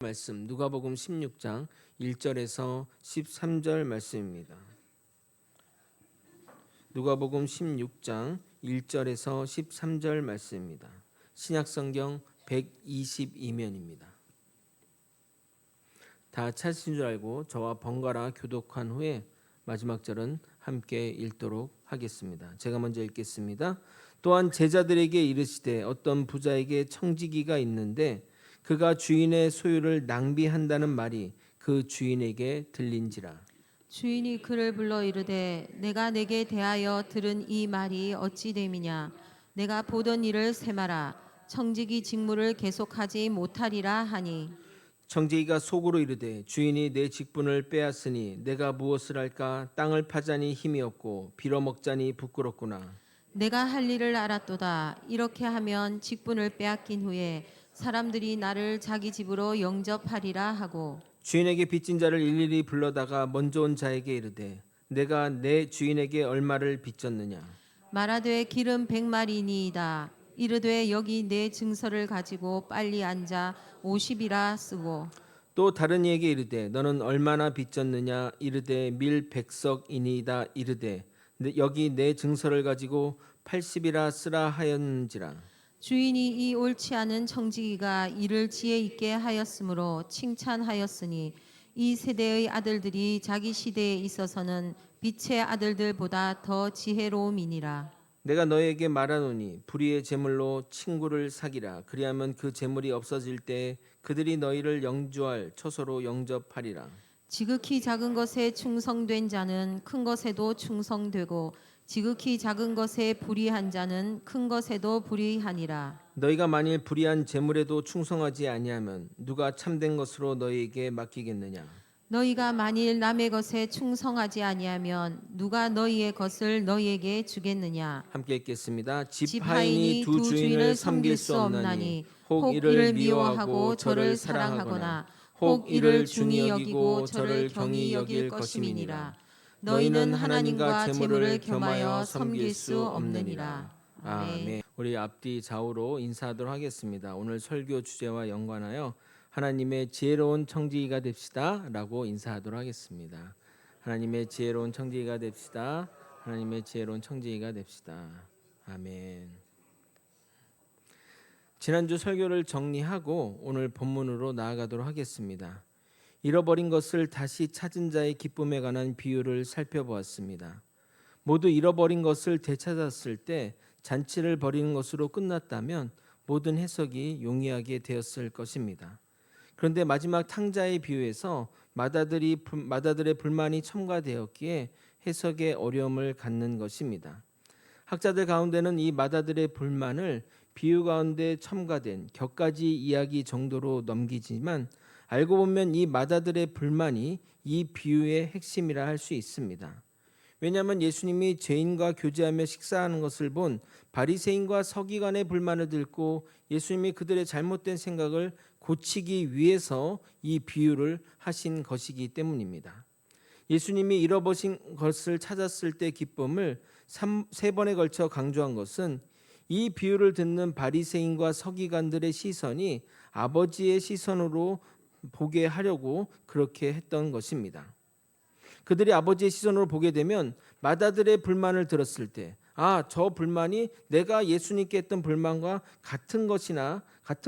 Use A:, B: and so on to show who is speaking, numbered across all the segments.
A: 말씀 누가복음 16장 1절에서 13절 말씀입니다. 누가복음 16장 1절에서 13절 말씀입니다. 신약성경 122면입니다. 다 찾으신 줄 알고 저와 번갈아 교독한 후에 마지막 절은 함께 읽도록 하겠습니다. 제가 먼저 읽겠습니다. 또한 제자들에게 이르시되 어떤 부자에게 청지기가 있는데 그가 주인의 소유를 낭비한다는 말이 그 주인에게 들린지라.
B: 주인이 그를 불러 이르되 내가 내게 대하여 들은 이 말이 어찌 됨이냐. 내가 보던 일을 세마라. 청지기 직무를 계속하지 못하리라 하니.
A: 청지기가 속으로 이르되 주인이 내 직분을 빼앗으니 내가 무엇을 할까. 땅을 파자니 힘이 없고 빌어먹자니 부끄럽구나.
B: 내가 할 일을 알았도다. 이렇게 하면 직분을 빼앗긴 후에 사람들이 나를 자기 집으로 영접하리라 하고.
A: 주인에게 빚진 자를 일일이 불러다가 먼저 온 자에게 이르되 내가 내 주인에게 얼마를 빚졌느냐.
B: 말하되 기름 100마리니이다. 이르되 여기 내 증서를 가지고 빨리 앉아 50이라 쓰고.
A: 또 다른 이에게 이르되 너는 얼마나 빚졌느냐. 이르되 밀 100석이니이다. 이르되 여기 내 증서를 가지고 80이라 쓰라 하였는지라.
B: 주인이 이 옳지 않은 청지기가 이를 지혜 있게 하였으므로 칭찬하였으니 이 세대의 아들들이 자기 시대에 있어서는 빛의 아들들보다 더 지혜로움이니라.
A: 내가 너에게 말하노니 불의의 재물로 친구를 사기라. 그리하면 그 재물이 없어질 때 그들이 너희를 영주할 처소로 영접하리라.
B: 지극히 작은 것에 충성된 자는 큰 것에도 충성되고 지극히 작은 것에 불의한 자는 큰 것에도 불의하니라.
A: 너희가 만일 불의한 재물에도 충성하지 아니하면 누가 참된 것으로 너희에게 맡기겠느냐.
B: 너희가 만일 남의 것에 충성하지 아니하면 누가 너희의 것을 너희에게 주겠느냐.
A: 함께 읽겠습니다.
B: 집하인이 두 주인을 섬길 수 없나니 혹 이를 미워하고 저를 사랑하거나 혹 이를 중히 여기고 저를 경히 여길 것임이니라. 너희는 하나님과 재물을 겸하여 섬길 수 없느니라.
A: 아멘. 우리 앞뒤 좌우로 인사하도록 하겠습니다. 오늘 설교 주제와 연관하여 하나님의 지혜로운 청지기가 됩시다 라고 인사하도록 하겠습니다. 하나님의 지혜로운 청지기가 됩시다. 하나님의 지혜로운 청지기가 됩시다. 아멘. 지난주 설교를 정리하고 오늘 본문으로 나아가도록 하겠습니다. 잃어버린 것을 다시 찾은 자의 기쁨에 관한 비유를 살펴보았습니다. 모두 잃어버린 것을 되찾았을 때 잔치를 벌이는 것으로 끝났다면 모든 해석이 용이하게 되었을 것입니다. 그런데 마지막 탕자의 비유에서 마다들의 불만이 첨가되었기에 해석에 어려움을 갖는 것입니다. 학자들 가운데는 이 마다들의 불만을 비유 가운데 첨가된 격가지 이야기 정도로 넘기지만 알고 보면 이 마다들의 불만이 이 비유의 핵심이라 할 수 있습니다. 왜냐하면 예수님이 죄인과 교제하며 식사하는 것을 본 바리새인과 서기관의 불만을 듣고 예수님이 그들의 잘못된 생각을 고치기 위해서 이 비유를 하신 것이기 때문입니다. 예수님이 잃어버린 것을 찾았을 때 기쁨을 세 번에 걸쳐 강조한 것은 이 비유를 듣는 바리새인과 서기관들의 시선이 아버지의 시선으로 보게 하려고 그렇게 했던 것입니다. 그들이 아버지의 시선으로 보게 되면 마다들의 불만을 들었을 때 저 불만이 내가 예수님께 했던 불만과 같은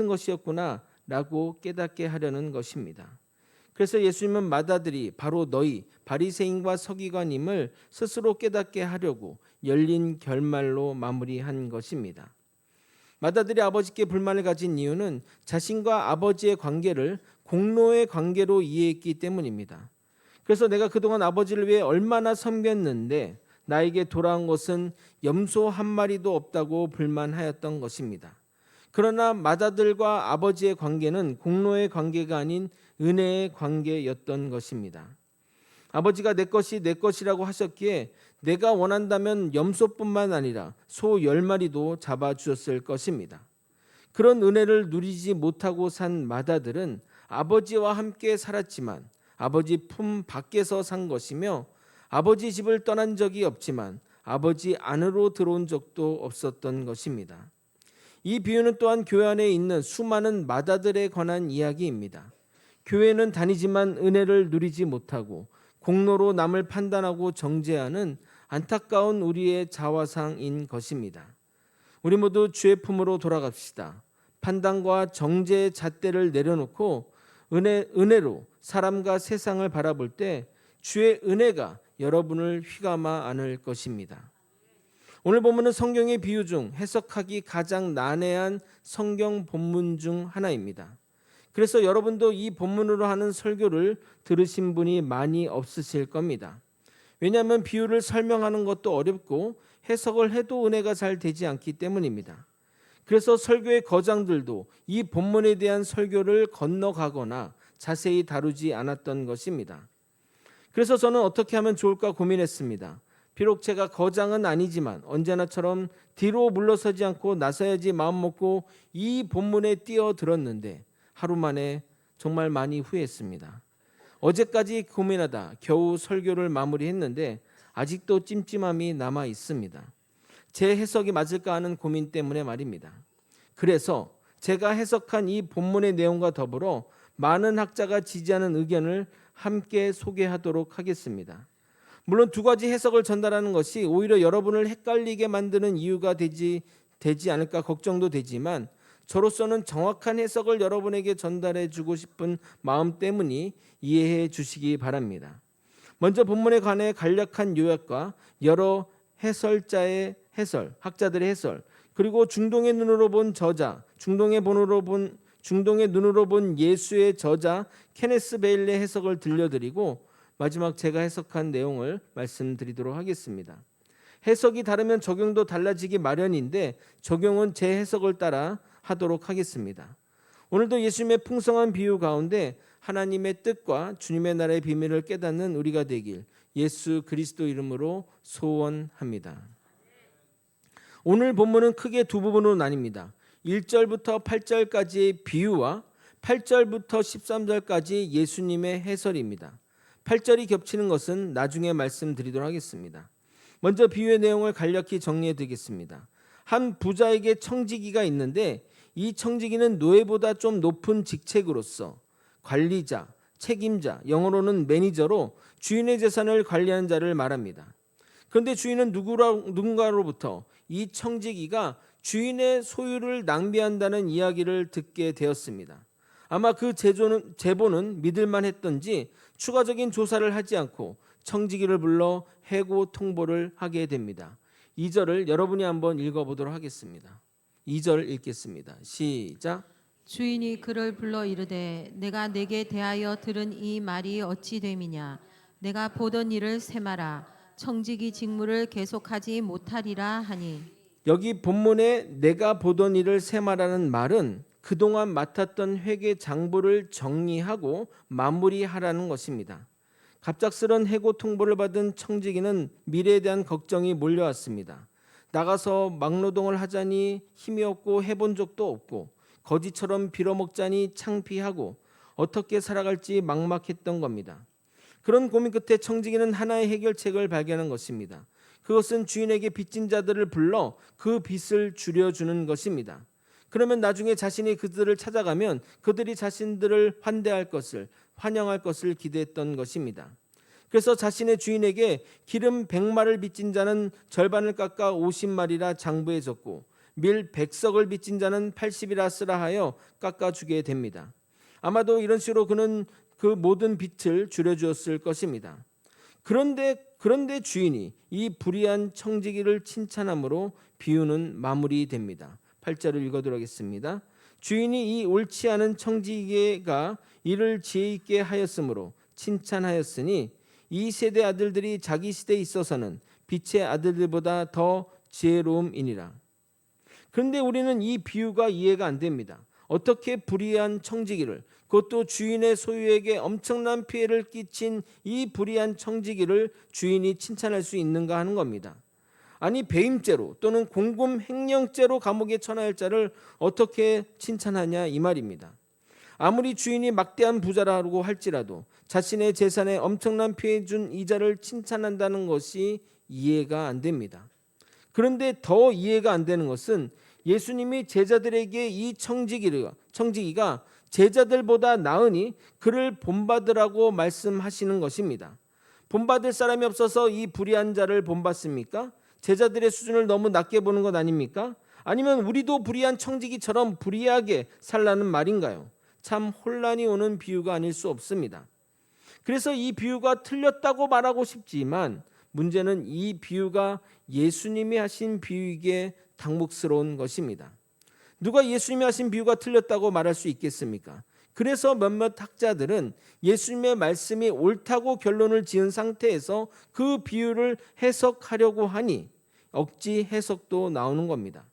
A: 것이었구나 라고 깨닫게 하려는 것입니다. 그래서 예수님은 마다들이 바로 너희 바리새인과 서기관임을 스스로 깨닫게 하려고 열린 결말로 마무리한 것입니다. 마다들이 아버지께 불만을 가진 이유는 자신과 아버지의 관계를 공로의 관계로 이해했기 때문입니다. 그래서 내가 그동안 아버지를 위해 얼마나 섬겼는데 나에게 돌아온 것은 염소 한 마리도 없다고 불만하였던 것입니다. 그러나 마다들과 아버지의 관계는 공로의 관계가 아닌 은혜의 관계였던 것입니다. 아버지가 내 것이 내 것이라고 하셨기에 내가 원한다면 염소뿐만 아니라 소 10마리도 잡아주셨을 것입니다. 그런 은혜를 누리지 못하고 산 마다들은 아버지와 함께 살았지만 아버지 품 밖에서 산 것이며 아버지 집을 떠난 적이 없지만 아버지 안으로 들어온 적도 없었던 것입니다. 이 비유는 또한 교회 안에 있는 수많은 마다들에 관한 이야기입니다. 교회는 다니지만 은혜를 누리지 못하고 공로로 남을 판단하고 정죄하는 안타까운 우리의 자화상인 것입니다. 우리 모두 주의 품으로 돌아갑시다. 판단과 정죄의 잣대를 내려놓고 은혜로 사람과 세상을 바라볼 때 주의 은혜가 여러분을 휘감아 안을 것입니다. 오늘 본문은 성경의 비유 중 해석하기 가장 난해한 성경 본문 중 하나입니다. 그래서 여러분도 이 본문으로 하는 설교를 들으신 분이 많이 없으실 겁니다. 왜냐하면 비유를 설명하는 것도 어렵고 해석을 해도 은혜가 잘 되지 않기 때문입니다. 그래서 설교의 거장들도 이 본문에 대한 설교를 건너가거나 자세히 다루지 않았던 것입니다. 그래서 저는 어떻게 하면 좋을까 고민했습니다. 비록 제가 거장은 아니지만 언제나처럼 뒤로 물러서지 않고 나서야지 마음먹고 이 본문에 뛰어들었는데 하루 만에 정말 많이 후회했습니다. 어제까지 고민하다 겨우 설교를 마무리했는데 아직도 찜찜함이 남아 있습니다. 제 해석이 맞을까 하는 고민 때문에 말입니다. 그래서 제가 해석한 이 본문의 내용과 더불어 많은 학자가 지지하는 의견을 함께 소개하도록 하겠습니다. 물론 두 가지 해석을 전달하는 것이 오히려 여러분을 헷갈리게 만드는 이유가 되지 않을까 걱정도 되지만 저로서는 정확한 해석을 여러분에게 전달해 주고 싶은 마음 때문이 이해해 주시기 바랍니다. 먼저 본문에 관해 간략한 요약과 여러 해설자의 해설, 학자들의 해설, 그리고 중동의 눈으로 본 저자, 중동의 눈으로 본 예수의 저자 케네스 베일의 해석을 들려드리고 마지막 제가 해석한 내용을 말씀드리도록 하겠습니다. 해석이 다르면 적용도 달라지기 마련인데 적용은 제 해석을 따라 하도록 하겠습니다. 오늘도 예수님의 풍성한 비유 가운데 하나님의 뜻과 주님의 나라의 비밀을 깨닫는 우리가 되길 예수 그리스도 이름으로 소원합니다. 오늘 본문은 크게 두 부분으로 나뉩니다. 1절부터 8절까지의 비유와 8절부터 13절까지 예수님의 해설입니다. 8절이 겹치는 것은 나중에 말씀드리도록 하겠습니다. 먼저 비유의 내용을 간략히 정리해 드리겠습니다. 한 부자에게 청지기가 있는데 이 청지기는 노예보다 좀 높은 직책으로서 관리자, 책임자, 영어로는 매니저로 주인의 재산을 관리하는 자를 말합니다. 그런데 주인은 누군가로부터 이 청지기가 주인의 소유를 낭비한다는 이야기를 듣게 되었습니다. 아마 그 제보는 믿을만 했던지 추가적인 조사를 하지 않고 청지기를 불러 해고 통보를 하게 됩니다. 2절을 여러분이 한번 읽어보도록 하겠습니다. 2절 읽겠습니다. 시작.
B: 주인이 그를 불러 이르되 내가 내게 대하여 들은 이 말이 어찌 됨이냐. 내가 보던 일을 세마라. 청지기 직무를 계속하지 못하리라 하니.
A: 여기 본문에 내가 보던 일을 세마라는 말은 그동안 맡았던 회계 장부를 정리하고 마무리하라는 것입니다. 갑작스런 해고 통보를 받은 청지기는 미래에 대한 걱정이 몰려왔습니다. 나가서 막노동을 하자니 힘이 없고 해본 적도 없고 거지처럼 빌어먹자니 창피하고 어떻게 살아갈지 막막했던 겁니다. 그런 고민 끝에 청지기는 하나의 해결책을 발견한 것입니다. 그것은 주인에게 빚진 자들을 불러 그 빚을 줄여주는 것입니다. 그러면 나중에 자신이 그들을 찾아가면 그들이 자신들을 환영할 것을 기대했던 것입니다. 그래서 자신의 주인에게 기름 100마를 빚진 자는 절반을 깎아 50마리라 장부해 줬고 밀 100석을 빚진 자는 80이라 쓰라 하여 깎아주게 됩니다. 아마도 이런 식으로 그는 그 모든 빚을 줄여주었을 것입니다. 그런데 주인이 이 불의한 청지기를 칭찬함으로 비유는 마무리됩니다. 8절을 읽어드리도록 하겠습니다. 주인이 이 옳지 않은 청지기가 이를 지혜 있게 하였으므로 칭찬하였으니 이 세대 아들들이 자기 시대에 있어서는 빛의 아들들보다 더 지혜로움이니라. 그런데 우리는 이 비유가 이해가 안 됩니다. 어떻게 불의한 청지기를, 그것도 주인의 소유에게 엄청난 피해를 끼친 이 불의한 청지기를 주인이 칭찬할 수 있는가 하는 겁니다. 아니 배임죄로 또는 공금 횡령죄로 감옥에 처할 자를 어떻게 칭찬하냐 이 말입니다. 아무리 주인이 막대한 부자라고 할지라도 자신의 재산에 엄청난 피해 준 이자를 칭찬한다는 것이 이해가 안 됩니다. 그런데 더 이해가 안 되는 것은 예수님이 제자들에게 이 청지기가 제자들보다 나으니 그를 본받으라고 말씀하시는 것입니다. 본받을 사람이 없어서 이 불의한 자를 본받습니까? 제자들의 수준을 너무 낮게 보는 것 아닙니까? 아니면 우리도 불의한 청지기처럼 불의하게 살라는 말인가요? 참 혼란이 오는 비유가 아닐 수 없습니다. 그래서 이 비유가 틀렸다고 말하고 싶지만 문제는 이 비유가 예수님이 하신 비유이기에 당혹스러운 것입니다. 누가 예수님이 하신 비유가 틀렸다고 말할 수 있겠습니까? 그래서 몇몇 학자들은 예수님의 말씀이 옳다고 결론을 지은 상태에서 그 비유를 해석하려고 하니 억지 해석도 나오는 겁니다.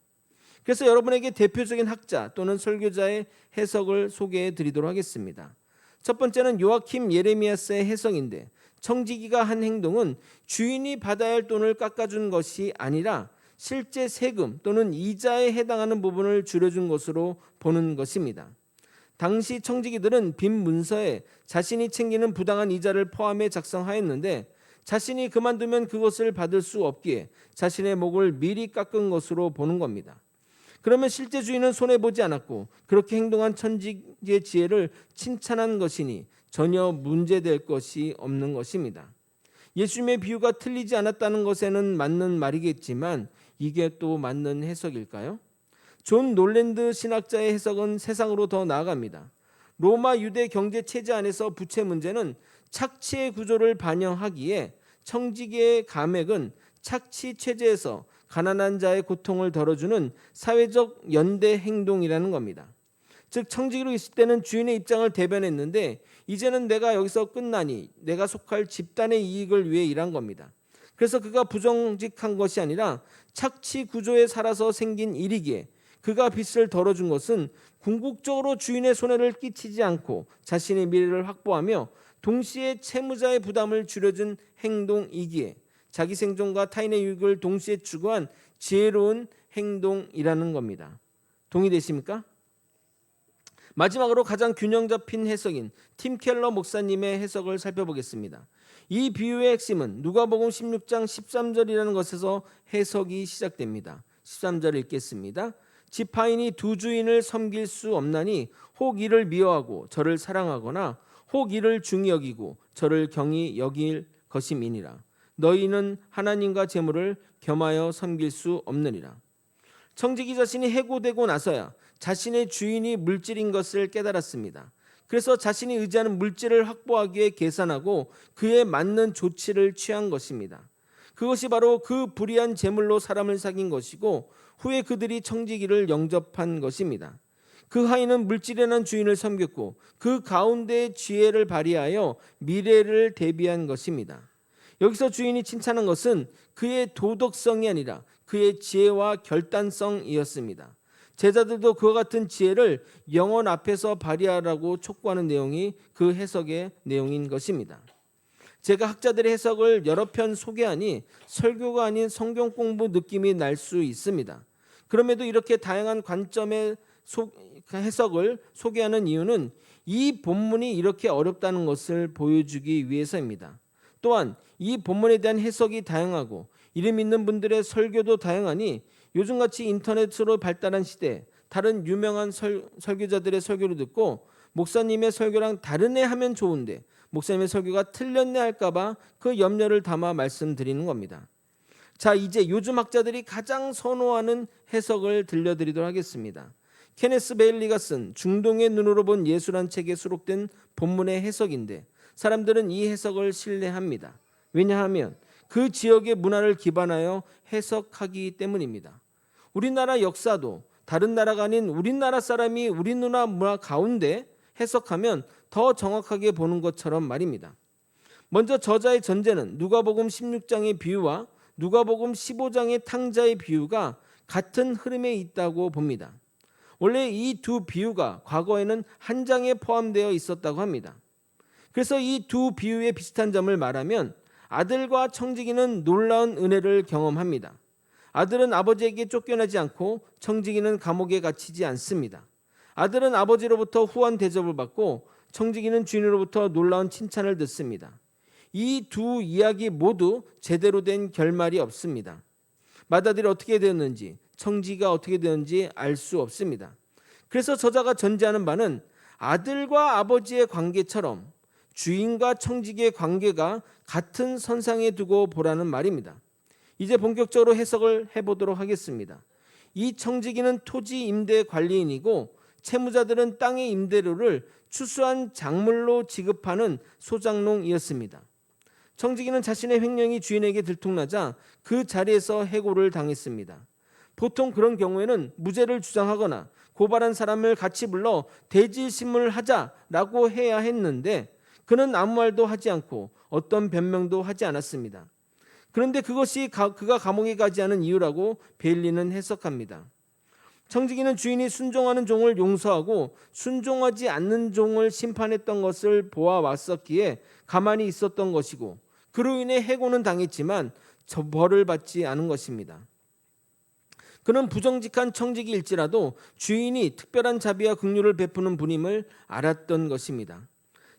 A: 그래서 여러분에게 대표적인 학자 또는 설교자의 해석을 소개해 드리도록 하겠습니다. 첫 번째는 요아킴 예레미야스의 해석인데, 청지기가 한 행동은 주인이 받아야 할 돈을 깎아준 것이 아니라 실제 세금 또는 이자에 해당하는 부분을 줄여준 것으로 보는 것입니다. 당시 청지기들은 빈 문서에 자신이 챙기는 부당한 이자를 포함해 작성하였는데, 자신이 그만두면 그것을 받을 수 없기에 자신의 목을 미리 깎은 것으로 보는 겁니다. 그러면 실제 주인은 손해보지 않았고 그렇게 행동한 천지기의 지혜를 칭찬한 것이니 전혀 문제될 것이 없는 것입니다. 예수님의 비유가 틀리지 않았다는 것에는 맞는 말이겠지만 이게 또 맞는 해석일까요? 존 놀랜드 신학자의 해석은 세상으로 더 나아갑니다. 로마 유대 경제 체제 안에서 부채 문제는 착취의 구조를 반영하기에 청지기의 감액은 착취 체제에서 가난한 자의 고통을 덜어주는 사회적 연대 행동이라는 겁니다. 즉 청지기로 있을 때는 주인의 입장을 대변했는데 이제는 내가 여기서 끝나니 내가 속할 집단의 이익을 위해 일한 겁니다. 그래서 그가 부정직한 것이 아니라 착취 구조에 살아서 생긴 일이기에 그가 빚을 덜어준 것은 궁극적으로 주인의 손해를 끼치지 않고 자신의 미래를 확보하며 동시에 채무자의 부담을 줄여준 행동이기에 자기 생존과 타인의 유익을 동시에 추구한 지혜로운 행동이라는 겁니다. 동의되십니까? 마지막으로 가장 균형 잡힌 해석인 팀 켈러 목사님의 해석을 살펴보겠습니다. 이 비유의 핵심은 누가복음 16장 13절이라는 것에서 해석이 시작됩니다. 13절 읽겠습니다. 지파인이 두 주인을 섬길 수 없나니 혹 이를 미워하고 저를 사랑하거나 혹 이를 중히 여기고 저를 경히 여길 것임이니라. 너희는 하나님과 재물을 겸하여 섬길 수 없느니라. 청지기 자신이 해고되고 나서야 자신의 주인이 물질인 것을 깨달았습니다. 그래서 자신이 의지하는 물질을 확보하기 위해 계산하고 그에 맞는 조치를 취한 것입니다. 그것이 바로 그 불의한 재물로 사람을 사귄 것이고 후에 그들이 청지기를 영접한 것입니다. 그 하인은 물질이라는 주인을 섬겼고 그 가운데 지혜를 발휘하여 미래를 대비한 것입니다. 여기서 주인이 칭찬한 것은 그의 도덕성이 아니라 그의 지혜와 결단성이었습니다. 제자들도 그와 같은 지혜를 영혼 앞에서 발휘하라고 촉구하는 내용이 그 해석의 내용인 것입니다. 제가 학자들의 해석을 여러 편 소개하니 설교가 아닌 성경 공부 느낌이 날 수 있습니다. 그럼에도 이렇게 다양한 관점의 해석을 소개하는 이유는 이 본문이 이렇게 어렵다는 것을 보여주기 위해서입니다. 또한 이 본문에 대한 해석이 다양하고 이름 있는 분들의 설교도 다양하니 요즘같이 인터넷으로 발달한 시대에 다른 유명한 설교자들의 설교를 듣고 목사님의 설교랑 다르네 하면 좋은데 목사님의 설교가 틀렸네 할까봐 그 염려를 담아 말씀드리는 겁니다. 자, 이제 요즘 학자들이 가장 선호하는 해석을 들려드리도록 하겠습니다. 케네스 베일리가 쓴 중동의 눈으로 본 예수란 책에 수록된 본문의 해석인데 사람들은 이 해석을 신뢰합니다. 왜냐하면 그 지역의 문화를 기반하여 해석하기 때문입니다. 우리나라 역사도 다른 나라가 아닌 우리나라 사람이 우리 문화 가운데 해석하면 더 정확하게 보는 것처럼 말입니다. 먼저 저자의 전제는 누가복음 16장의 비유와 누가복음 15장의 탕자의 비유가 같은 흐름에 있다고 봅니다. 원래 이 두 비유가 과거에는 한 장에 포함되어 있었다고 합니다. 그래서 이 두 비유의 비슷한 점을 말하면 아들과 청지기는 놀라운 은혜를 경험합니다. 아들은 아버지에게 쫓겨나지 않고 청지기는 감옥에 갇히지 않습니다. 아들은 아버지로부터 후원 대접을 받고 청지기는 주인으로부터 놀라운 칭찬을 듣습니다. 이 두 이야기 모두 제대로 된 결말이 없습니다. 맏아들이 어떻게 되었는지 청지기가 어떻게 되었는지 알 수 없습니다. 그래서 저자가 전제하는 바는 아들과 아버지의 관계처럼 주인과 청지기의 관계가 같은 선상에 두고 보라는 말입니다. 이제 본격적으로 해석을 해보도록 하겠습니다. 이 청지기는 토지 임대 관리인이고 채무자들은 땅의 임대료를 추수한 작물로 지급하는 소장농이었습니다. 청지기는 자신의 횡령이 주인에게 들통나자 그 자리에서 해고를 당했습니다. 보통 그런 경우에는 무죄를 주장하거나 고발한 사람을 같이 불러 대질심을 하자라고 해야 했는데 그는 아무 말도 하지 않고 어떤 변명도 하지 않았습니다. 그런데 그것이 그가 감옥에 가지 않은 이유라고 베일리는 해석합니다. 청지기는 주인이 순종하는 종을 용서하고 순종하지 않는 종을 심판했던 것을 보아왔었기에 가만히 있었던 것이고 그로 인해 해고는 당했지만 벌을 받지 않은 것입니다. 그는 부정직한 청지기일지라도 주인이 특별한 자비와 긍휼을 베푸는 분임을 알았던 것입니다.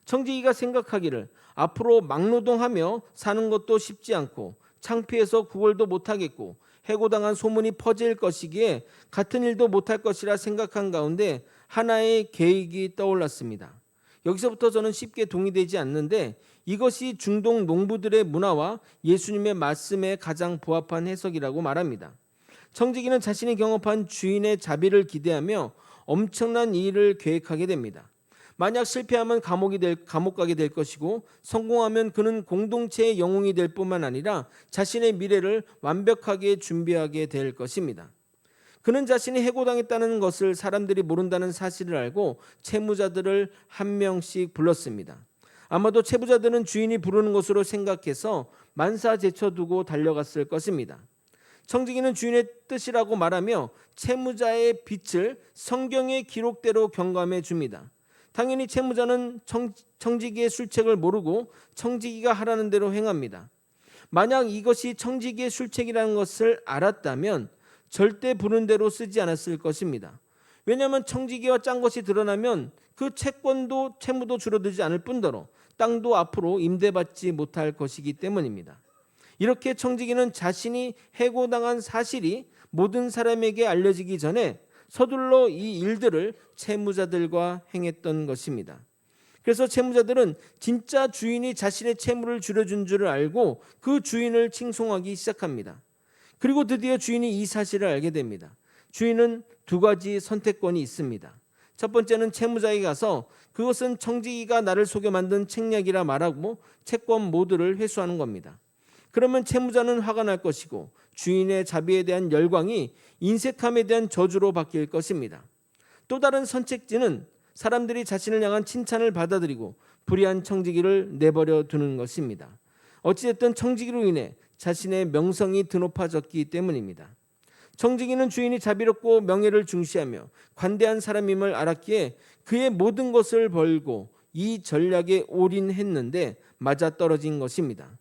A: 청지기가 생각하기를 앞으로 막노동하며 사는 것도 쉽지 않고 창피해서 구걸도 못하겠고 해고당한 소문이 퍼질 것이기에 같은 일도 못할 것이라 생각한 가운데 하나의 계획이 떠올랐습니다. 여기서부터 저는 쉽게 동의되지 않는데 이것이 중동 농부들의 문화와 예수님의 말씀에 가장 부합한 해석이라고 말합니다. 청지기는 자신이 경험한 주인의 자비를 기대하며 엄청난 일을 계획하게 됩니다. 만약 실패하면 감옥 가게 될 것이고 성공하면 그는 공동체의 영웅이 될 뿐만 아니라 자신의 미래를 완벽하게 준비하게 될 것입니다. 그는 자신이 해고당했다는 것을 사람들이 모른다는 사실을 알고 채무자들을 한 명씩 불렀습니다. 아마도 채무자들은 주인이 부르는 것으로 생각해서 만사 제쳐두고 달려갔을 것입니다. 청지기는 주인의 뜻이라고 말하며 채무자의 빚을 성경의 기록대로 경감해 줍니다. 당연히 채무자는 청지기의 술책을 모르고 청지기가 하라는 대로 행합니다. 만약 이것이 청지기의 술책이라는 것을 알았다면 절대 부른 대로 쓰지 않았을 것입니다. 왜냐하면 청지기와 짠 것이 드러나면 그 채권도 채무도 줄어들지 않을 뿐더러 땅도 앞으로 임대받지 못할 것이기 때문입니다. 이렇게 청지기는 자신이 해고당한 사실이 모든 사람에게 알려지기 전에 서둘러 이 일들을 채무자들과 행했던 것입니다. 그래서 채무자들은 진짜 주인이 자신의 채무를 줄여준 줄을 알고 그 주인을 칭송하기 시작합니다. 그리고 드디어 주인이 이 사실을 알게 됩니다. 주인은 두 가지 선택권이 있습니다. 첫 번째는 채무자에게 가서 그것은 청지기가 나를 속여 만든 책략이라 말하고 채권 모두를 회수하는 겁니다. 그러면 채무자는 화가 날 것이고 주인의 자비에 대한 열광이 인색함에 대한 저주로 바뀔 것입니다. 또 다른 선택지는 사람들이 자신을 향한 칭찬을 받아들이고 불의한 청지기를 내버려 두는 것입니다. 어찌됐든 청지기로 인해 자신의 명성이 드높아졌기 때문입니다. 청지기는 주인이 자비롭고 명예를 중시하며 관대한 사람임을 알았기에 그의 모든 것을 벌고 이 전략에 올인했는데 맞아떨어진 것입니다.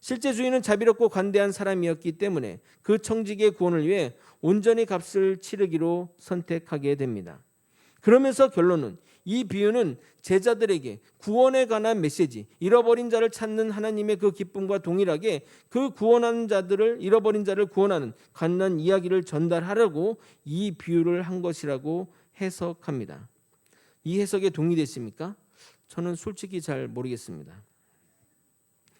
A: 실제 주인은 자비롭고 관대한 사람이었기 때문에 그 청지기의 구원을 위해 온전히 값을 치르기로 선택하게 됩니다. 그러면서 결론은 이 비유는 제자들에게 구원에 관한 메시지, 잃어버린 자를 찾는 하나님의 그 기쁨과 동일하게 그 구원하는 자들을 잃어버린 자를 구원하는 관난 이야기를 전달하려고 이 비유를 한 것이라고 해석합니다. 이 해석에 동의되십니까? 저는 솔직히 잘 모르겠습니다.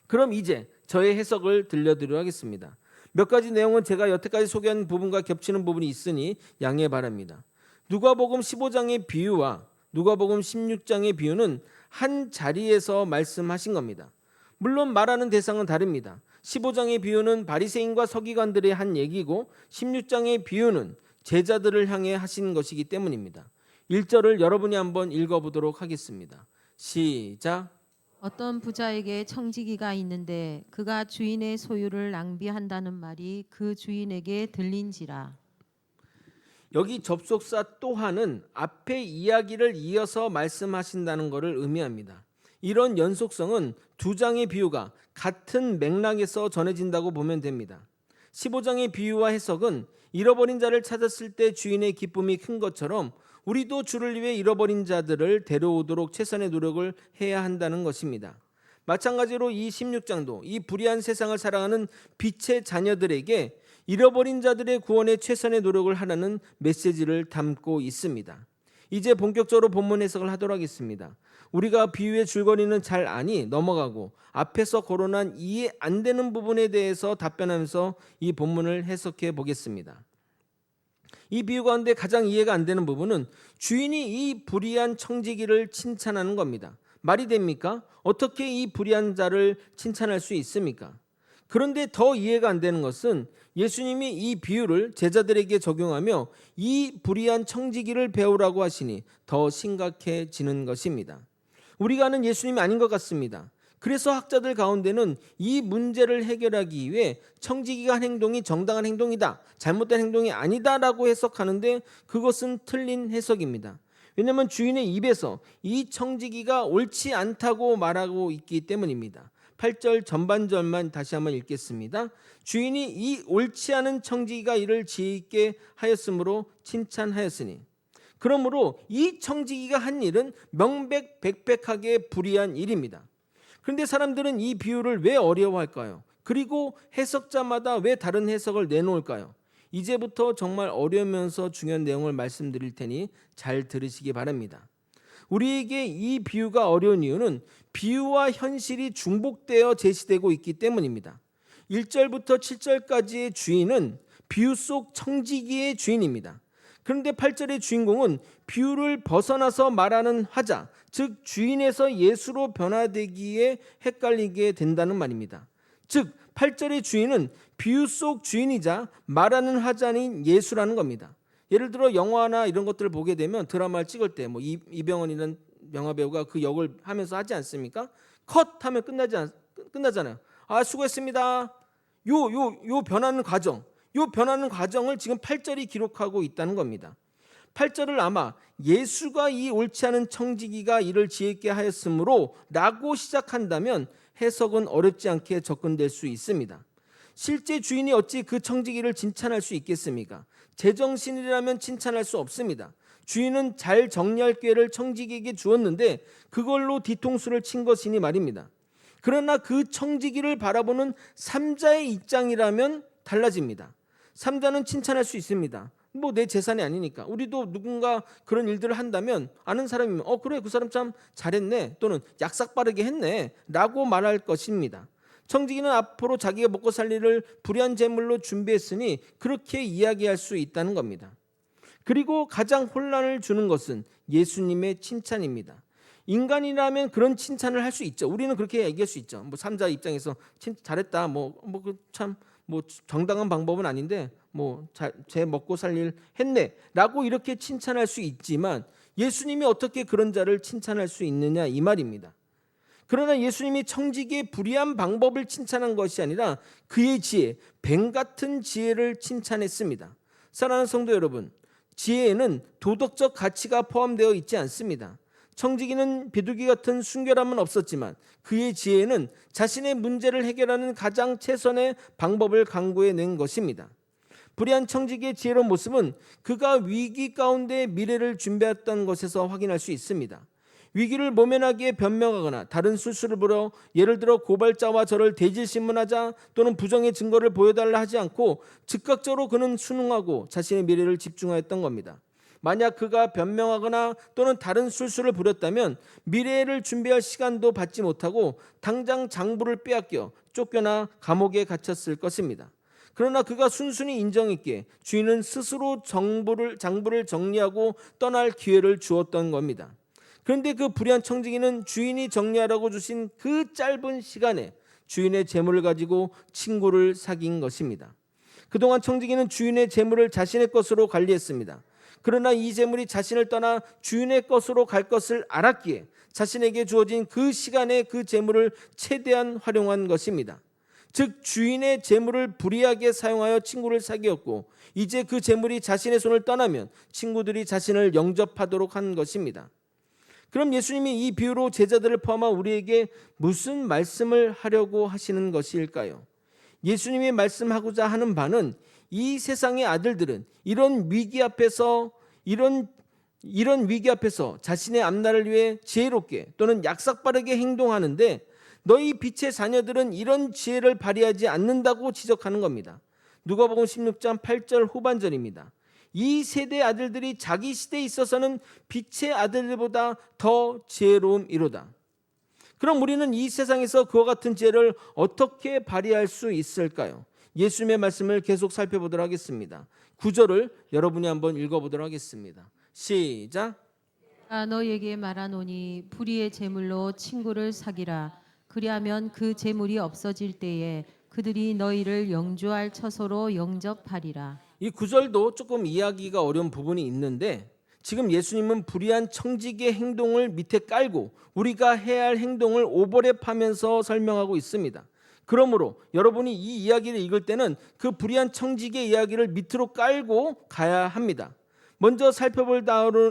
A: 그럼 이제 저의 해석을 들려드리도록 하겠습니다. 몇 가지 내용은 제가 여태까지 소개한 부분과 겹치는 부분이 있으니 양해 바랍니다. 누가복음 15장의 비유와 누가복음 16장의 비유는 한 자리에서 말씀하신 겁니다. 물론 말하는 대상은 다릅니다. 15장의 비유는 바리새인과 서기관들의 한 얘기고 16장의 비유는 제자들을 향해 하신 것이기 때문입니다. 1절을 여러분이 한번 읽어보도록 하겠습니다. 시작.
B: 어떤 부자에게 청지기가 있는데 그가 주인의 소유를 낭비한다는 말이 그 주인에게 들린지라.
A: 여기 접속사 또한은 앞의 이야기를 이어서 말씀하신다는 것을 의미합니다. 이런 연속성은 두 장의 비유가 같은 맥락에서 전해진다고 보면 됩니다. 15장의 비유와 해석은 잃어버린 자를 찾았을 때 주인의 기쁨이 큰 것처럼 우리도 주를 위해 잃어버린 자들을 데려오도록 최선의 노력을 해야 한다는 것입니다. 마찬가지로 이 16장도 이 불의한 세상을 살아가는 빛의 자녀들에게 잃어버린 자들의 구원에 최선의 노력을 하라는 메시지를 담고 있습니다. 이제 본격적으로 본문 해석을 하도록 하겠습니다. 우리가 비유의 줄거리는 잘 아니 넘어가고 앞에서 거론한 이해 안 되는 부분에 대해서 답변하면서 이 본문을 해석해 보겠습니다. 이 비유 가운데 가장 이해가 안 되는 부분은 주인이 이 불의한 청지기를 칭찬하는 겁니다. 말이 됩니까? 어떻게 이 불의한 자를 칭찬할 수 있습니까? 그런데 더 이해가 안 되는 것은 예수님이 이 비유를 제자들에게 적용하며 이 불의한 청지기를 배우라고 하시니 더 심각해지는 것입니다. 우리가 아는 예수님이 아닌 것 같습니다. 그래서 학자들 가운데는 이 문제를 해결하기 위해 청지기가 한 행동이 정당한 행동이다, 잘못된 행동이 아니다라고 해석하는데 그것은 틀린 해석입니다. 왜냐하면 주인의 입에서 이 청지기가 옳지 않다고 말하고 있기 때문입니다. 8절 전반절만 다시 한번 읽겠습니다. 주인이 이 옳지 않은 청지기가 이를 지혜 있게 하였으므로 칭찬하였으니, 그러므로 이 청지기가 한 일은 명백백백하게 불의한 일입니다. 그런데 사람들은 이 비유를 왜 어려워할까요? 그리고 해석자마다 왜 다른 해석을 내놓을까요? 이제부터 정말 어려우면서 중요한 내용을 말씀드릴 테니 잘 들으시기 바랍니다. 우리에게 이 비유가 어려운 이유는 비유와 현실이 중복되어 제시되고 있기 때문입니다. 1절부터 7절까지의 주인은 비유 속 청지기의 주인입니다. 그런데 8절의 주인공은 비유를 벗어나서 말하는 화자, 즉 주인에서 예수로 변화되기에 헷갈리게 된다는 말입니다. 즉 8절의 주인은 비유 속 주인이자 말하는 화자인 예수라는 겁니다. 예를 들어 영화나 이런 것들을 보게 되면 드라마를 찍을 때 뭐 이병헌이라는 영화배우가 그 역을 하면서 하지 않습니까? 컷 하면 끝나잖아요. 아, 수고했습니다. 요 변하는 과정, 요 변하는 과정을 지금 8절이 기록하고 있다는 겁니다. 8절을 아마 예수가 이 옳지 않은 청지기가 이를 지혜 있게 하였으므로 라고 시작한다면 해석은 어렵지 않게 접근될 수 있습니다. 실제 주인이 어찌 그 청지기를 칭찬할 수 있겠습니까? 제정신이라면 칭찬할 수 없습니다. 주인은 잘 정리할 기회를 청지기에게 주었는데 그걸로 뒤통수를 친 것이니 말입니다. 그러나 그 청지기를 바라보는 삼자의 입장이라면 달라집니다. 삼자는 칭찬할 수 있습니다. 뭐 내 재산이 아니니까. 우리도 누군가 그런 일들을 한다면 아는 사람이면 그래 그 사람 참 잘했네, 또는 약삭 빠르게 했네 라고 말할 것입니다. 청지기는 앞으로 자기가 먹고 살 일을 불의한 재물로 준비했으니 그렇게 이야기할 수 있다는 겁니다. 그리고 가장 혼란을 주는 것은 예수님의 칭찬입니다. 인간이라면 그런 칭찬을 할 수 있죠. 우리는 그렇게 얘기할 수 있죠. 뭐 삼자 입장에서 잘했다, 참 정당한 방법은 아닌데 제 먹고 살 일 했네라고 이렇게 칭찬할 수 있지만 예수님이 어떻게 그런 자를 칭찬할 수 있느냐 이 말입니다. 그러나 예수님이 청지기의 불의한 방법을 칭찬한 것이 아니라 그의 지혜, 뱀 같은 지혜를 칭찬했습니다. 사랑하는 성도 여러분, 지혜에는 도덕적 가치가 포함되어 있지 않습니다. 청지기는 비둘기 같은 순결함은 없었지만 그의 지혜는 자신의 문제를 해결하는 가장 최선의 방법을 강구해낸 것입니다. 불의한 청지기의 지혜로운 모습은 그가 위기 가운데 미래를 준비했던 것에서 확인할 수 있습니다. 위기를 모면하기에 변명하거나 다른 술수를 부려 예를 들어 고발자와 저를 대질신문하자 또는 부정의 증거를 보여달라 하지 않고 즉각적으로 그는 순응하고 자신의 미래를 집중하였던 겁니다. 만약 그가 변명하거나 또는 다른 술수를 부렸다면 미래를 준비할 시간도 받지 못하고 당장 장부를 빼앗겨 쫓겨나 감옥에 갇혔을 것입니다. 그러나 그가 순순히 인정했기에 주인은 스스로 장부를 정리하고 떠날 기회를 주었던 겁니다. 그런데 그 불의한 청지기는 주인이 정리하라고 주신 그 짧은 시간에 주인의 재물을 가지고 친구를 사귄 것입니다. 그동안 청지기는 주인의 재물을 자신의 것으로 관리했습니다. 그러나 이 재물이 자신을 떠나 주인의 것으로 갈 것을 알았기에 자신에게 주어진 그 시간에 그 재물을 최대한 활용한 것입니다. 즉 주인의 재물을 불이하게 사용하여 친구를 사귀었고 이제 그 재물이 자신의 손을 떠나면 친구들이 자신을 영접하도록 한 것입니다. 그럼 예수님이 이 비유로 제자들을 포함한 우리에게 무슨 말씀을 하려고 하시는 것일까요? 예수님이 말씀하고자 하는 바는 이 세상의 아들들은 이런 위기 앞에서 자신의 앞날을 위해 지혜롭게 또는 약삭빠르게 행동하는데 너희 빛의 자녀들은 이런 지혜를 발휘하지 않는다고 지적하는 겁니다. 누가복음 16장 8절 후반절입니다. 이 세대 아들들이 자기 시대에 있어서는 빛의 아들들보다 더 지혜로움이로다. 그럼 우리는 이 세상에서 그와 같은 지혜를 어떻게 발휘할 수 있을까요? 예수님의 말씀을 계속 살펴보도록 하겠습니다. 9절을 여러분이 한번 읽어보도록 하겠습니다. 시작.
B: 너에게 말하노니 불의의 제물로 친구를 사귀라. 그리하면 그 제물이 없어질 때에 그들이 너희를 영주할 처소로 영접하리라.
A: 이 9절도 조금 이해하기가 어려운 부분이 있는데 지금 예수님은 불의한 청지기의 행동을 밑에 깔고 우리가 해야 할 행동을 오버랩하면서 설명하고 있습니다. 그러므로 여러분이 이 이야기를 읽을 때는 그 불의한 청지기의 이야기를 밑으로 깔고 가야 합니다. 먼저 살펴볼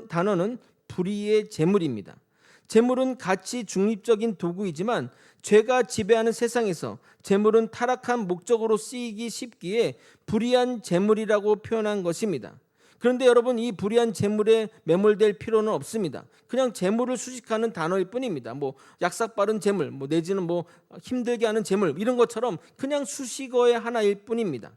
A: 단어는 불의의 제물입니다. 제물은 가치 중립적인 도구이지만 죄가 지배하는 세상에서 제물은 타락한 목적으로 쓰이기 쉽기에 불의한 제물이라고 표현한 것입니다. 그런데 여러분, 이 불의한 제물에 매몰될 필요는 없습니다. 그냥 제물을 수식하는 단어일 뿐입니다. 약삭 빠른 제물, 내지는 힘들게 하는 제물, 이런 것처럼 그냥 수식어의 하나일 뿐입니다.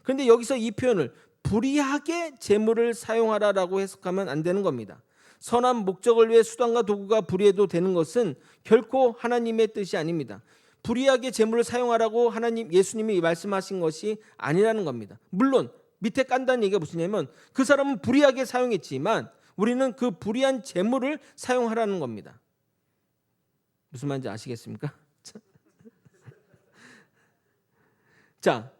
A: 그런데 여기서 이 표현을 불의하게 제물을 사용하라라고 해석하면 안 되는 겁니다. 선한 목적을 위해 수단과 도구가 불의해도 되는 것은 결코 하나님의 뜻이 아닙니다. 불의하게 제물을 사용하라고 예수님이 말씀하신 것이 아니라는 겁니다. 물론 밑에 깐다는 얘기가 무엇이냐면 그 사람은 불의하게 사용했지만 우리는 그 불의한 제물을 사용하라는 겁니다. 무슨 말인지 아시겠습니까? 자,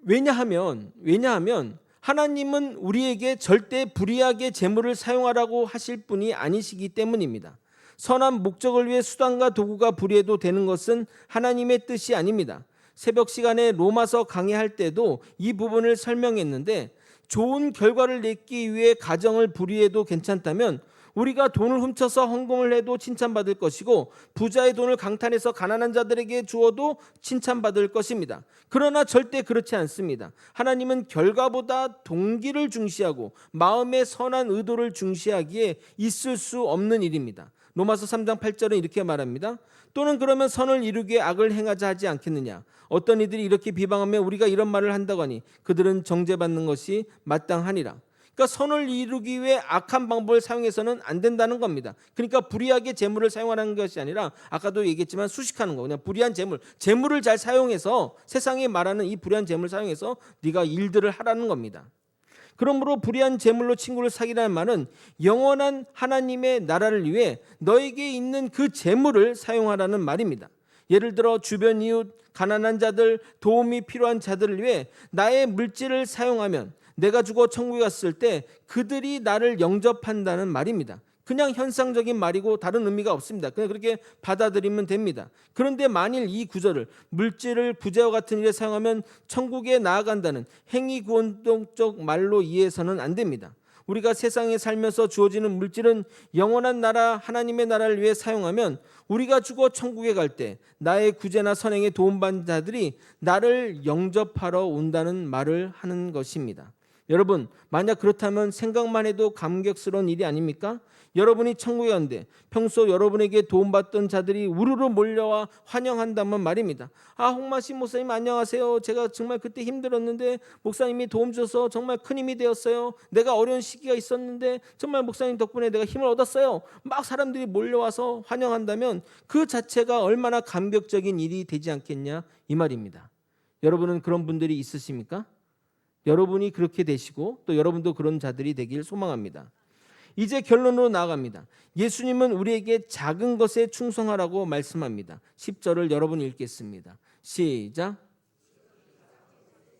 A: 왜냐하면 하나님은 우리에게 절대 불의하게 제물을 사용하라고 하실 분이 아니시기 때문입니다. 선한 목적을 위해 수단과 도구가 불의해도 되는 것은 하나님의 뜻이 아닙니다. 새벽 시간에 로마서 강의할 때도 이 부분을 설명했는데 좋은 결과를 내기 위해 가정을 불의해도 괜찮다면 우리가 돈을 훔쳐서 헌금을 해도 칭찬받을 것이고 부자의 돈을 강탈해서 가난한 자들에게 주어도 칭찬받을 것입니다. 그러나 절대 그렇지 않습니다. 하나님은 결과보다 동기를 중시하고 마음의 선한 의도를 중시하기에 있을 수 없는 일입니다. 로마서 3장 8절은 이렇게 말합니다. 또는 그러면 선을 이루기에 악을 행하자 하지 않겠느냐. 어떤 이들이 이렇게 비방하며 우리가 이런 말을 한다고 하니 그들은 정죄받는 것이 마땅하니라. 그러니까 선을 이루기 위해 악한 방법을 사용해서는 안 된다는 겁니다. 그러니까 불의하게 재물을 사용하는 것이 아니라 아까도 얘기했지만 수식하는 거, 그냥 불의한 재물을 잘 사용해서 세상에 말하는 이 불의한 재물을 사용해서 네가 일들을 하라는 겁니다. 그러므로 불의한 재물로 친구를 사귀라는 말은 영원한 하나님의 나라를 위해 너에게 있는 그 재물을 사용하라는 말입니다. 예를 들어 주변 이웃, 가난한 자들, 도움이 필요한 자들을 위해 나의 물질을 사용하면 내가 죽어 천국에 갔을 때 그들이 나를 영접한다는 말입니다. 그냥 현상적인 말이고 다른 의미가 없습니다. 그냥 그렇게 받아들이면 됩니다. 그런데 만일 이 구절을 물질을 부재와 같은 일에 사용하면 천국에 나아간다는 행위구원적 말로 이해해서는 안 됩니다. 우리가 세상에 살면서 주어지는 물질은 영원한 나라 하나님의 나라를 위해 사용하면 우리가 죽어 천국에 갈 때 나의 구제나 선행에 도움받는 자들이 나를 영접하러 온다는 말을 하는 것입니다. 여러분, 만약 그렇다면 생각만 해도 감격스러운 일이 아닙니까? 여러분이 천국에 간데 평소 여러분에게 도움받던 자들이 우르르 몰려와 환영한다면 말입니다. 홍마신 목사님 안녕하세요. 제가 정말 그때 힘들었는데 목사님이 도움 주셔서 정말 큰 힘이 되었어요. 내가 어려운 시기가 있었는데 정말 목사님 덕분에 내가 힘을 얻었어요. 막 사람들이 몰려와서 환영한다면 그 자체가 얼마나 감격적인 일이 되지 않겠냐 이 말입니다. 여러분은 그런 분들이 있으십니까? 여러분이 그렇게 되시고 또 여러분도 그런 자들이 되길 소망합니다. 이제 결론으로 나아갑니다. 예수님은 우리에게 작은 것에 충성하라고 말씀합니다. 10절을 여러분 읽겠습니다. 시작.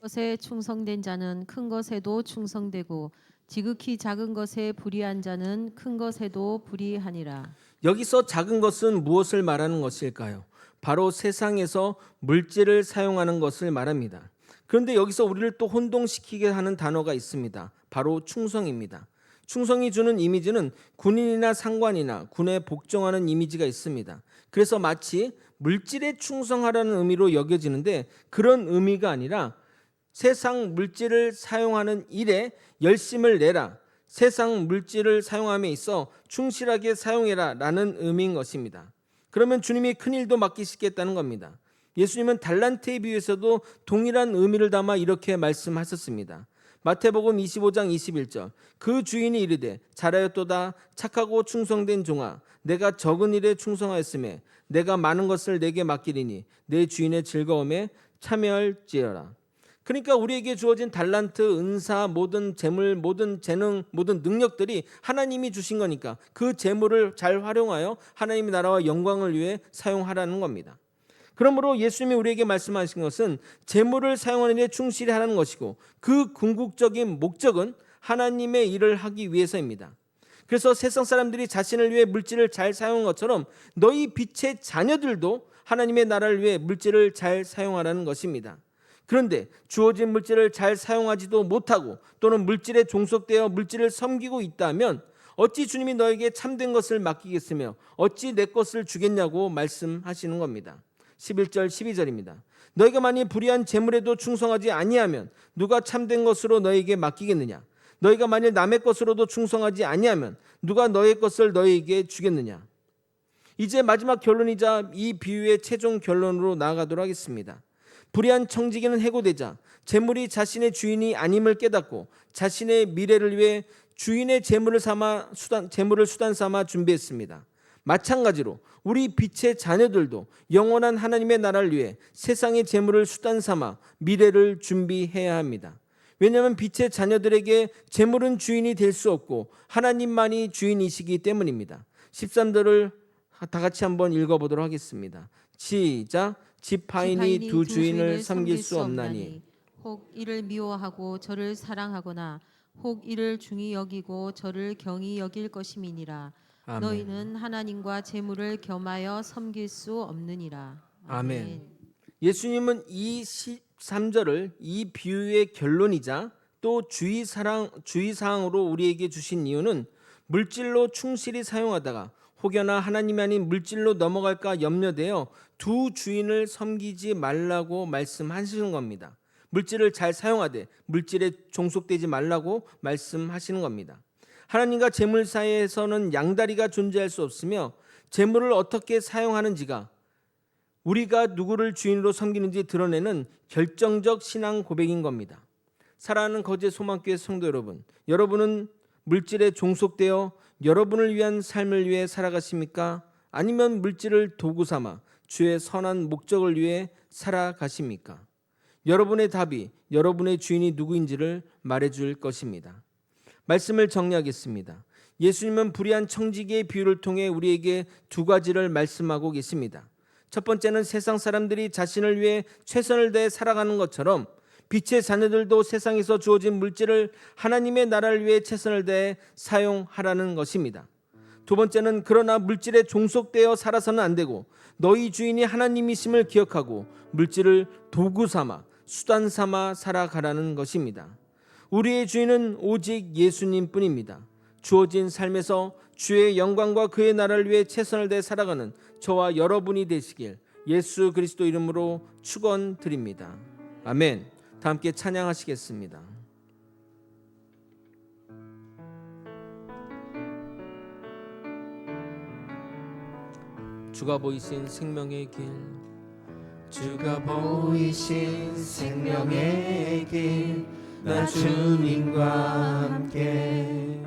B: 것에 충성된 자는 큰 것에도 충성되고 지극히 작은 것에 불의한 자는 큰 것에도 불의하니라.
A: 여기서 작은 것은 무엇을 말하는 것일까요? 바로 세상에서 물질을 사용하는 것을 말합니다. 그런데 여기서 우리를 또 혼동시키게 하는 단어가 있습니다. 바로 충성입니다. 충성이 주는 이미지는 군인이나 상관이나 군에 복종하는 이미지가 있습니다. 그래서 마치 물질에 충성하라는 의미로 여겨지는데 그런 의미가 아니라 세상 물질을 사용하는 일에 열심을 내라, 세상 물질을 사용함에 있어 충실하게 사용해라 라는 의미인 것입니다. 그러면 주님이 큰 일도 맡기시겠다는 겁니다. 예수님은 달란트의 비유에서도 동일한 의미를 담아 이렇게 말씀하셨습니다. 마태복음 25장 21절 그 주인이 이르되 잘하였도다 착하고 충성된 종아 내가 적은 일에 충성하였음에 내가 많은 것을 내게 맡기리니 내 주인의 즐거움에 참여할지어라. 그러니까 우리에게 주어진 달란트, 은사, 모든 재물, 모든 재능, 모든 능력들이 하나님이 주신 거니까 그 재물을 잘 활용하여 하나님의 나라와 영광을 위해 사용하라는 겁니다. 그러므로 예수님이 우리에게 말씀하신 것은 재물을 사용하는 데 충실히 하라는 것이고 그 궁극적인 목적은 하나님의 일을 하기 위해서입니다. 그래서 세상 사람들이 자신을 위해 물질을 잘 사용한 것처럼 너희 빛의 자녀들도 하나님의 나라를 위해 물질을 잘 사용하라는 것입니다. 그런데 주어진 물질을 잘 사용하지도 못하고 또는 물질에 종속되어 물질을 섬기고 있다면 어찌 주님이 너에게 참된 것을 맡기겠으며 어찌 내 것을 주겠냐고 말씀하시는 겁니다. 11절 12절입니다. 너희가 만일 불의한 재물에도 충성하지 아니하면 누가 참된 것으로 너희에게 맡기겠느냐? 너희가 만일 남의 것으로도 충성하지 아니하면 누가 너희 것을 너희에게 주겠느냐? 이제 마지막 결론이자 이 비유의 최종 결론으로 나아가도록 하겠습니다. 불의한 청지기는 해고되자 재물이 자신의 주인이 아님을 깨닫고 자신의 미래를 위해 주인의 재물을 수단 삼아 준비했습니다. 마찬가지로 우리 빛의 자녀들도 영원한 하나님의 나라를 위해 세상의 재물을 수단 삼아 미래를 준비해야 합니다. 왜냐하면 빛의 자녀들에게 재물은 주인이 될 수 없고 하나님만이 주인이시기 때문입니다. 13절을 다 같이 한번 읽어보도록 하겠습니다. 시작. 지파인이 두 주인을 섬길 수 없나니
B: 혹 이를 미워하고 저를 사랑하거나 혹 이를 중히 여기고 저를 경히 여길 것임이니라.
A: 아멘.
B: 너희는 하나님과 재물을 겸하여 섬길 수 없느니라.
A: 아멘. 예수님은 이 13절을 이 비유의 결론이자 또 주의사항으로 우리에게 주신 이유는 물질로 충실히 사용하다가 혹여나 하나님이 아닌 물질로 넘어갈까 염려되어 두 주인을 섬기지 말라고 말씀하시는 겁니다. 물질을 잘 사용하되 물질에 종속되지 말라고 말씀하시는 겁니다. 하나님과 재물 사이에서는 양다리가 존재할 수 없으며 재물을 어떻게 사용하는지가 우리가 누구를 주인으로 섬기는지 드러내는 결정적 신앙 고백인 겁니다. 사랑하는 거제 소망교회 성도 여러분, 여러분은 물질에 종속되어 여러분을 위한 삶을 위해 살아가십니까? 아니면 물질을 도구 삼아 주의 선한 목적을 위해 살아가십니까? 여러분의 답이 여러분의 주인이 누구인지를 말해줄 것입니다. 말씀을 정리하겠습니다. 예수님은 불의한 청지기의 비유를 통해 우리에게 두 가지를 말씀하고 계십니다. 첫 번째는 세상 사람들이 자신을 위해 최선을 다해 살아가는 것처럼 빛의 자녀들도 세상에서 주어진 물질을 하나님의 나라를 위해 최선을 다해 사용하라는 것입니다. 두 번째는 그러나 물질에 종속되어 살아서는 안 되고 너희 주인이 하나님이심을 기억하고 물질을 도구 삼아 수단 삼아 살아가라는 것입니다. 우리의 주인은 오직 예수님뿐입니다. 주어진 삶에서 주의 영광과 그의 나라를 위해 최선을 다해 살아가는 저와 여러분이 되시길 예수 그리스도 이름으로 축원드립니다. 아멘. 다 함께 찬양하시겠습니다. 주가 보이신 생명의 길,
C: 주가 보이신 생명의 길, 나 주님과 함께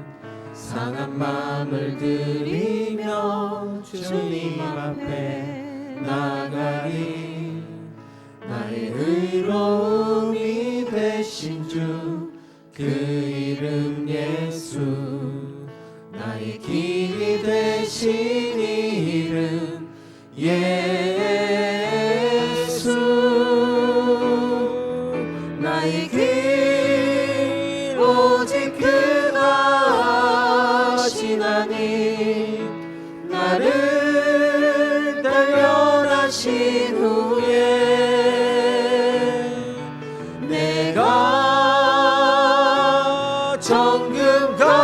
C: 상한 마음을 들이며 주님 앞에 나가리. 나의 의로움이 되신 주, 그 이름 예수. 나의 길이 되신 이름 예수. 나의 길 오직 그가 하시나니. 나를 단련하신 후에 내가 정금같이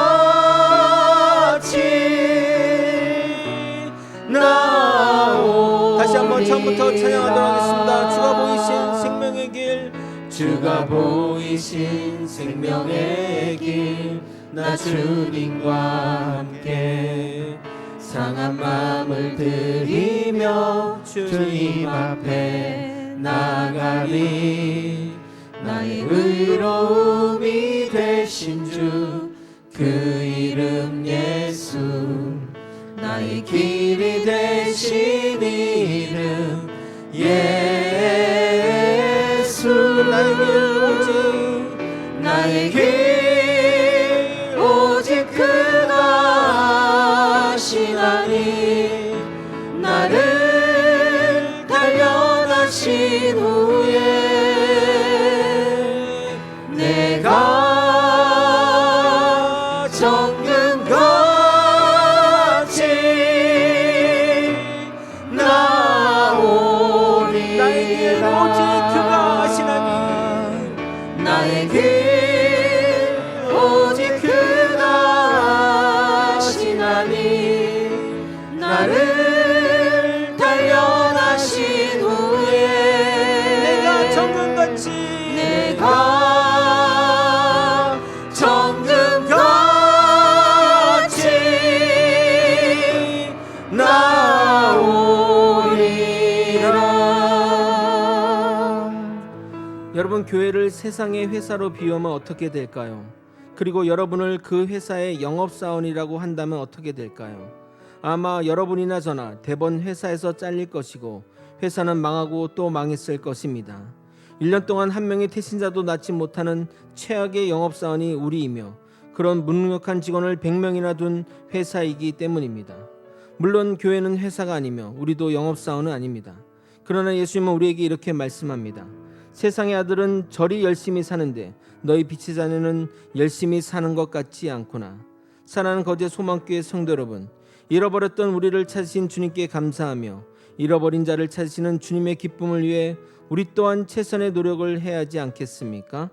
C: 나오.
A: 다시 한번 처음부터 찬양하도록 하겠습니다. 주가 보이신 생명의 길,
C: 주가 보이신 생명의 길, 나 주님과 함께 상한 마음을 들이며 주님 앞에 나가리. 나의 의로움이 되신 주 그 이름 예수 나의 길이 되신 이름 예수 나의 길 오직 그가 하시나니 나를 단련하신 후에 내가 정금같이 나오리라
A: 오직 그가 하시나니
C: 나의 길 오직 그가 하시나니 나를 단련하신 후에
A: 내가 정금같이 여러분, 교회를 세상의 회사로 비우면 어떻게 될까요? 그리고 여러분을 그 회사의 영업사원이라고 한다면 어떻게 될까요? 아마 여러분이나 저나 대번 회사에서 잘릴 것이고 회사는 망하고 또 망했을 것입니다. 1년 동안 한 명의 태신자도 낳지 못하는 최악의 영업사원이 우리이며 그런 무능력한 직원을 100명이나 둔 회사이기 때문입니다. 물론 교회는 회사가 아니며 우리도 영업사원은 아닙니다. 그러나 예수님은 우리에게 이렇게 말씀합니다. 세상의 아들은 저리 열심히 사는데 너희 빛의 자녀는 열심히 사는 것 같지 않구나. 사랑하는 거제 소망교회 성도 여러분, 잃어버렸던 우리를 찾으신 주님께 감사하며 잃어버린 자를 찾으시는 주님의 기쁨을 위해 우리 또한 최선의 노력을 해야 하지 않겠습니까?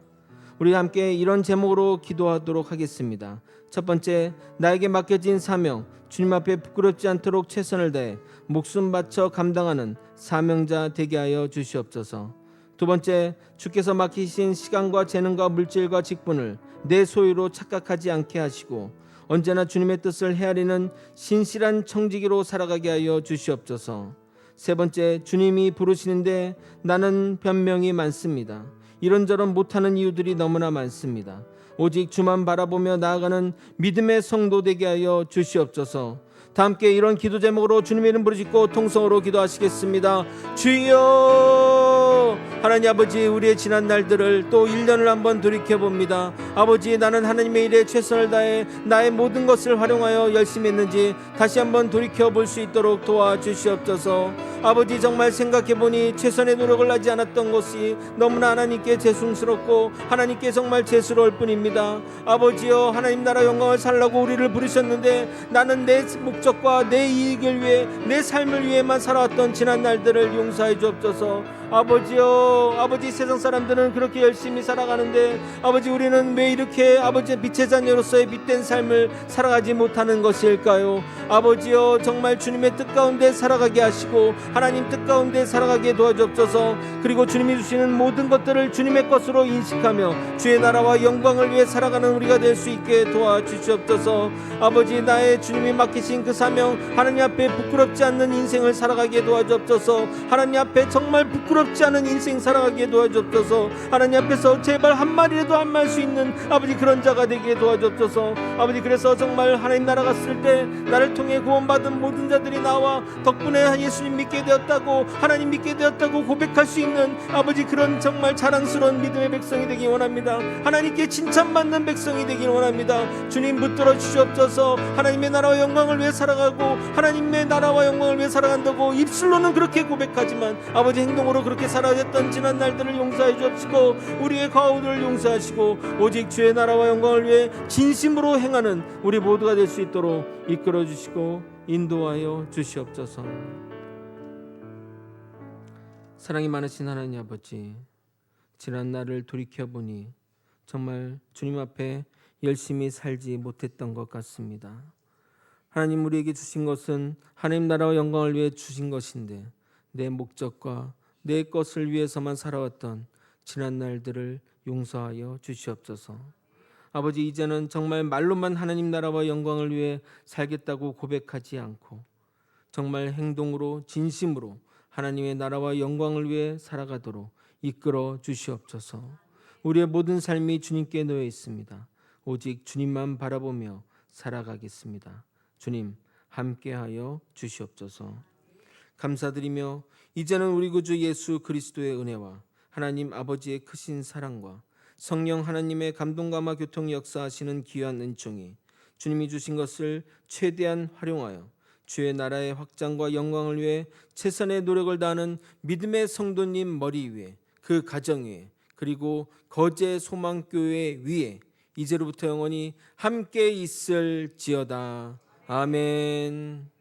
A: 우리 함께 이런 제목으로 기도하도록 하겠습니다. 첫 번째, 나에게 맡겨진 사명, 주님 앞에 부끄럽지 않도록 최선을 다해 목숨 바쳐 감당하는 사명자 되게 하여 주시옵소서. 두 번째, 주께서 맡기신 시간과 재능과 물질과 직분을 내 소유로 착각하지 않게 하시고 언제나 주님의 뜻을 헤아리는 신실한 청지기로 살아가게 하여 주시옵소서. 세 번째, 주님이 부르시는데 나는 변명이 많습니다. 이런저런 못하는 이유들이 너무나 많습니다. 오직 주만 바라보며 나아가는 믿음의 성도 되게 하여 주시옵소서. 다 함께 이런 기도 제목으로 주님의 이름 부르짖고 통성으로 기도하시겠습니다. 주여, 하나님 아버지, 우리의 지난 날들을 또 1년을 한번 돌이켜봅니다. 아버지, 나는 하나님의 일에 최선을 다해 나의 모든 것을 활용하여 열심히 했는지 다시 한번 돌이켜볼 수 있도록 도와주시옵소서. 아버지, 정말 생각해보니 최선의 노력을 하지 않았던 것이 너무나 하나님께 죄송스럽고 하나님께 정말 죄스러울 뿐입니다. 아버지여, 하나님 나라 영광을 살라고 우리를 부르셨는데 나는 내 목적과 내 이익을 위해 내 삶을 위해만 살아왔던 지난 날들을 용서해 주옵소서. 아버지여, 아버지, 세상 사람들은 그렇게 열심히 살아가는데 아버지, 우리는 왜 이렇게 아버지 빛의 자녀로서의 빛된 삶을 살아가지 못하는 것일까요? 아버지여, 정말 주님의 뜻 가운데 살아가게 하시고 하나님 뜻 가운데 살아가게 도와주옵소서. 그리고 주님이 주시는 모든 것들을 주님의 것으로 인식하며 주의 나라와 영광을 위해 살아가는 우리가 될 수 있게 도와주시옵소서. 아버지, 나의 주님이 맡기신 그 사명, 하나님 앞에 부끄럽지 않는 인생을 살아가게 도와주옵소서. 하나님 앞에 정말 부끄럽지 않은 인생 살아가게 도와주옵소서. 하나님 앞에서 제발 한마디라도 안 말 수 있는 아버지 그런 자가 되게 도와주옵소서. 아버지, 그래서 정말 하나님 나라 갔을 때 나를 통해 구원받은 모든 자들이 나와 덕분에 예수님 믿게 되었다고, 하나님 믿게 되었다고 고백할 수 있는 아버지 그런 정말 자랑스러운 믿음의 백성이 되기 원합니다. 하나님께 칭찬받는 백성이 되기 원합니다. 주님 붙들어 주시옵소서. 하나님의 나라와 영광을 위해 살아가고 하나님의 나라와 영광을 위해 살아간다고 입술로는 그렇게 고백하지만 아버지 행동으로 그렇게 살아왔던 지난 날들을 용서해 주옵시고 우리의 과오들을 용서하시고 오직 주의 나라와 영광을 위해 진심으로 행하는 우리 모두가 될 수 있도록 이끌어 주시고 인도하여 주시옵소서. 사랑이 많으신 하나님 아버지, 지난 날을 돌이켜보니 정말 주님 앞에 열심히 살지 못했던 것 같습니다. 하나님, 우리에게 주신 것은 하나님 나라와 영광을 위해 주신 것인데 내 목적과 내 것을 위해서만 살아왔던 지난 날들을 용서하여 주시옵소서. 아버지, 이제는 정말 말로만 하나님 나라와 영광을 위해 살겠다고 고백하지 않고 정말 행동으로 진심으로 하나님의 나라와 영광을 위해 살아가도록 이끌어 주시옵소서. 우리의 모든 삶이 주님께 놓여 있습니다. 오직 주님만 바라보며 살아가겠습니다. 주님 함께하여 주시옵소서. 감사드리며 이제는 우리 구주 예수 그리스도의 은혜와 하나님 아버지의 크신 사랑과 성령 하나님의 감동감화 교통 역사하시는 귀한 은총이 주님이 주신 것을 최대한 활용하여 주의 나라의 확장과 영광을 위해 최선의 노력을 다하는 믿음의 성도님 머리 위에, 그 가정 위에, 그리고 거제 소망교회 위에 이제로부터 영원히 함께 있을지어다. 아멘.